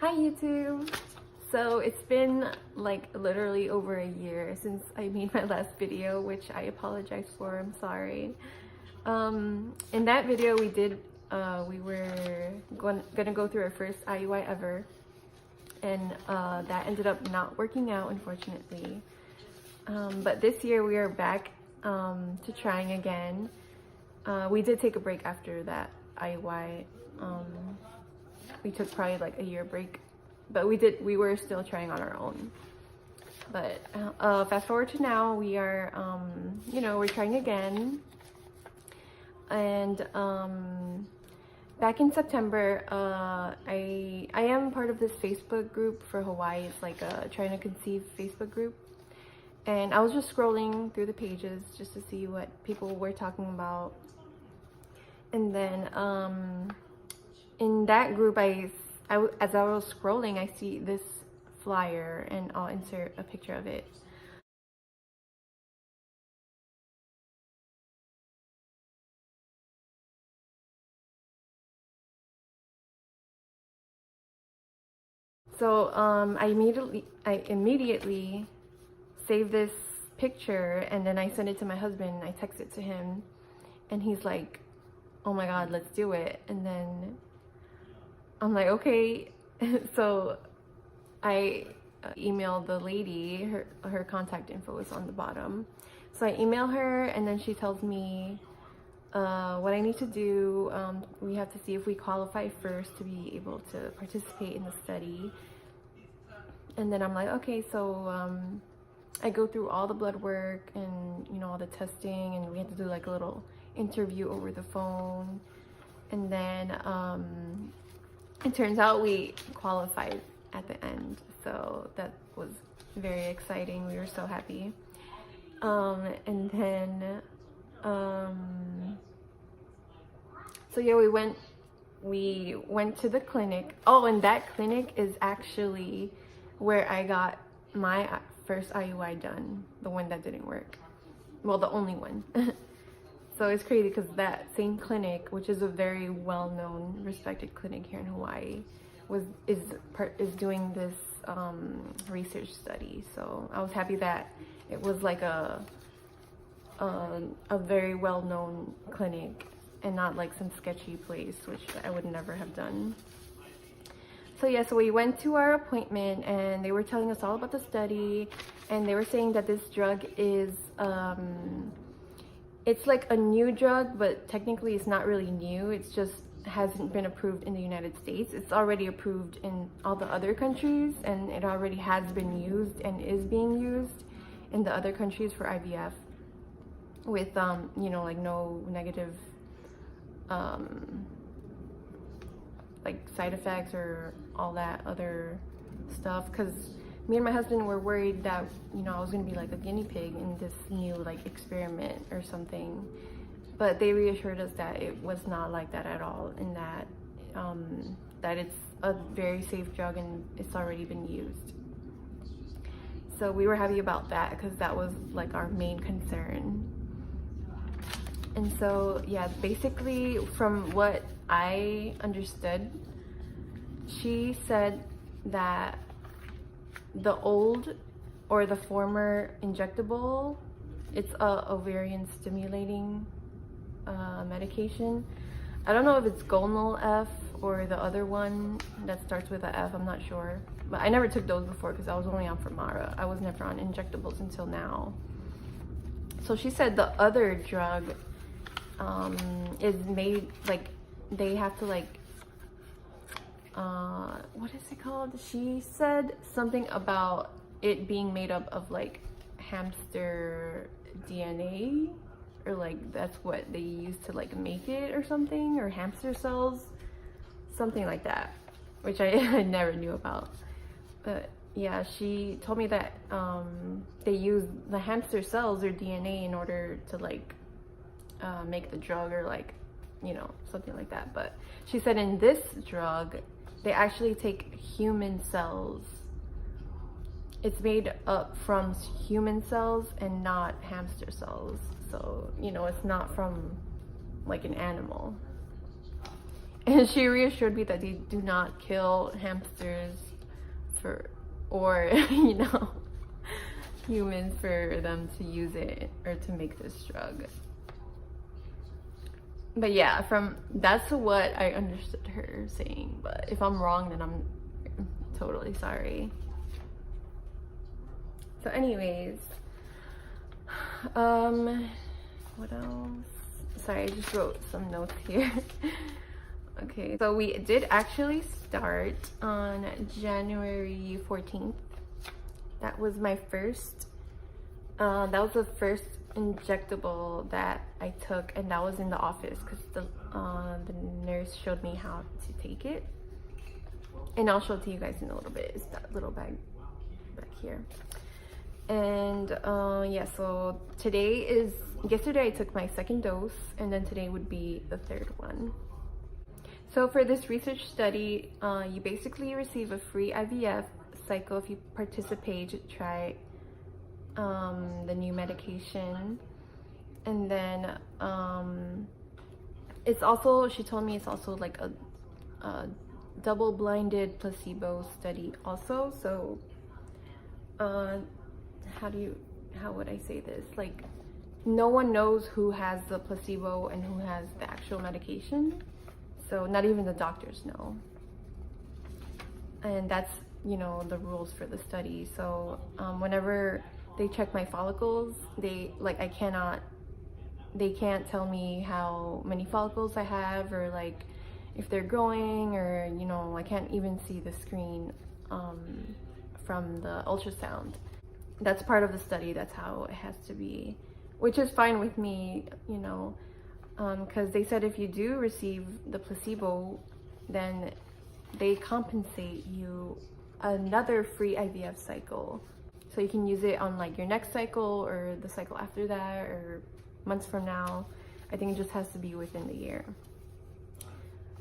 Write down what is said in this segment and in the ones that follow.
Hi YouTube! So it's been like literally over a year since I made my last video, which I apologize for, I'm sorry. In that video we were gonna go through our first IUI ever, and that ended up not working out, unfortunately. But this year we are back to trying again. We did take a break after that IUI. We took probably like a year break, but we were still trying on our own. But fast forward to now, we are we're trying again. And back in September, I am part of this Facebook group for Hawaii. It's like a trying to conceive Facebook group, and I was just scrolling through the pages just to see what people were talking about. And then in that group, as I was scrolling, I see this flyer, and I'll insert a picture of it. So I immediately saved this picture, and then I sent it to my husband. I texted it to him, and he's like, "Oh my God, let's do it." And then I'm like, okay. So I emailed the lady, her contact info is on the bottom. So I email her, and then she tells me what I need to do. We have to see if we qualify first to be able to participate in the study. And then I'm like, okay. So I go through all the blood work and all the testing, and we had to do like a little interview over the phone. And then it turns out we qualified at the end, so that was very exciting. We were so happy. And then so yeah, we went to the clinic. Oh, and that clinic is actually where I got my first IUI done, the one that didn't work. Well, the only one. So it's crazy because that same clinic, which is a very well-known, respected clinic here in Hawaii, is doing this research study. So I was happy that it was like a very well-known clinic and not like some sketchy place, which I would never have done. So yeah, so we went to our appointment, and they were telling us all about the study, and they were saying that this drug is it's like a new drug, but technically it's not really new. It's just hasn't been approved in the United States. It's already approved in all the other countries, and it already has been used and is being used in the other countries for IVF with like no negative like side effects or all that other stuff. Because me and my husband were worried that I was gonna be like a guinea pig in this new like experiment or something, but they reassured us that it was not like that at all, and that that it's a very safe drug and it's already been used. So we were happy about that, because that was like our main concern. And so yeah, basically from what I understood, she said that the old or the former injectable, it's a ovarian stimulating medication. I don't know if it's Gonal-F or the other one that starts with a F, I'm not sure. But I never took those before because I was only on Femara. I was never on injectables until now. So she said the other drug is made, like, they have to like, what is it called? She said something about it being made up of like hamster DNA, or like that's what they use to like make it or something, or hamster cells, something like that, which I never knew about. But yeah, she told me that they use the hamster cells or DNA in order to like make the drug, or like something like that. But she said in this drug they actually take human cells. It's made up from human cells and not hamster cells, so it's not from like an animal. And she reassured me that they do not kill hamsters or you know, humans for them to use it or to make this drug. But yeah, that's what I understood her saying. But if I'm wrong, then I'm totally sorry. So anyways, what else? Sorry, I just wrote some notes here. Okay, so we did actually start on January 14th. That was my first, that was the first injectable that I took, and that was in the office because the nurse showed me how to take it. And I'll show it to you guys in a little bit. It's that little bag back here. And yeah, so yesterday I took my second dose, and then today would be the third one. So for this research study, you basically receive a free IVF cycle if you participate to try the new medication. And then it's also, she told me it's also like a double-blinded placebo study also. So how would I say this? Like, no one knows who has the placebo and who has the actual medication. So not even the doctors know. And that's, you know, the rules for the study. So whenever they check my follicles, they can't tell me how many follicles I have, or like if they're growing, or, you know, I can't even see the screen from the ultrasound. That's part of the study. That's how it has to be, which is fine with me, you know, because they said if you do receive the placebo, then they compensate you another free IVF cycle. So you can use it on like your next cycle or the cycle after that or months from now. I think it just has to be within the year.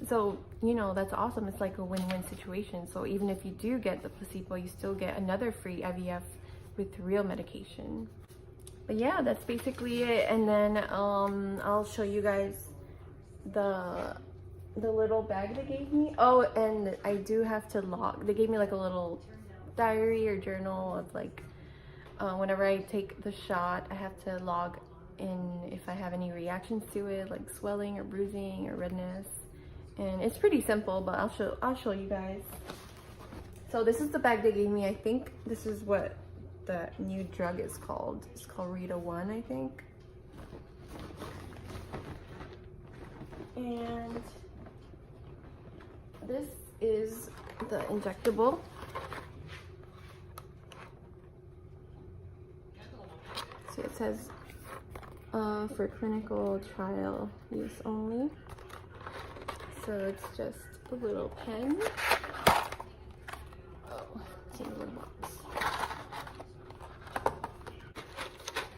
So, you know, that's awesome. It's like a win-win situation. So even if you do get the placebo, you still get another free IVF with real medication. But yeah, that's basically it. And then I'll show you guys the little bag they gave me. Oh, and I do have to log. They gave me like a little diary or journal of like whenever I take the shot, I have to log in if I have any reactions to it, like swelling or bruising or redness. And it's pretty simple, but I'll show you guys. So this is the bag they gave me. I think this is what the new drug is called. It's called Rita 1, I think. And this is the injectable. See, it says for clinical trial use only. So it's just a little pen. Oh, it's in a little box.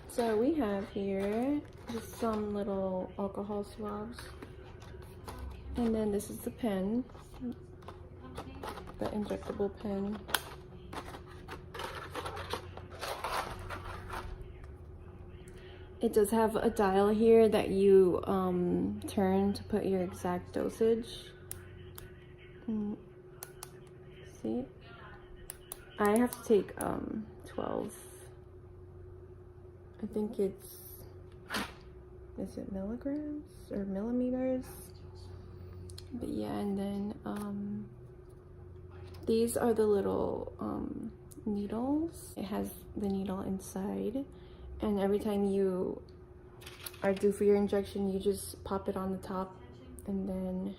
So we have here just some little alcohol swabs. And then this is the pen, the injectable pen. It does have a dial here that you turn to put your exact dosage. See? I have to take 12. I think it's, is it milligrams or millimeters? But yeah, and then these are the little needles. It has the needle inside. And every time you are due for your injection, you just pop it on the top, and then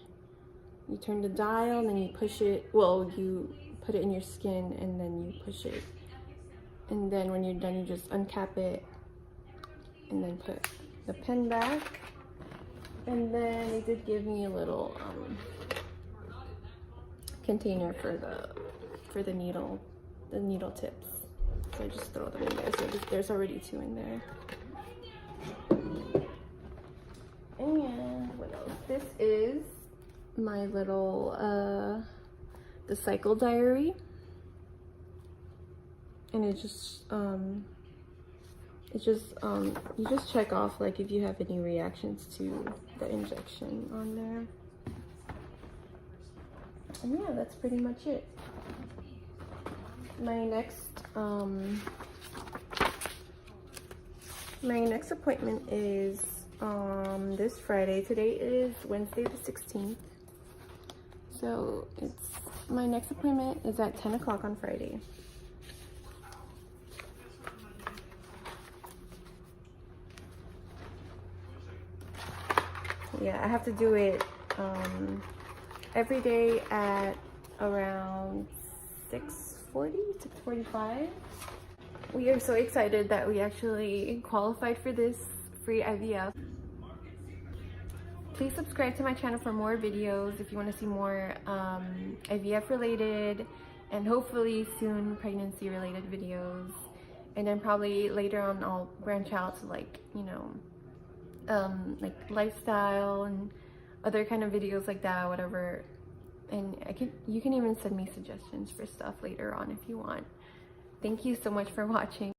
you turn the dial, and then you push it. Well, you put it in your skin, and then you push it. And then when you're done, you just uncap it, and then put the pen back. And then they did give me a little container for the needle tips. So I just throw them in there. So there's already 2 in there. And what else? This is my little the cycle diary. And it just you just check off like if you have any reactions to the injection on there. And yeah, that's pretty much it. My next appointment is this Friday. Today is Wednesday the 16th. So my next appointment is at 10 o'clock on Friday. Yeah, I have to do it every day at around 6:40, 6:45. We are so excited that we actually qualified for this free IVF. Please subscribe to my channel for more videos if you want to see more IVF related and hopefully soon pregnancy related videos. And then probably later on I'll branch out to like, you know, like lifestyle and other kind of videos like that, whatever. And you can even send me suggestions for stuff later on if you want. Thank you so much for watching.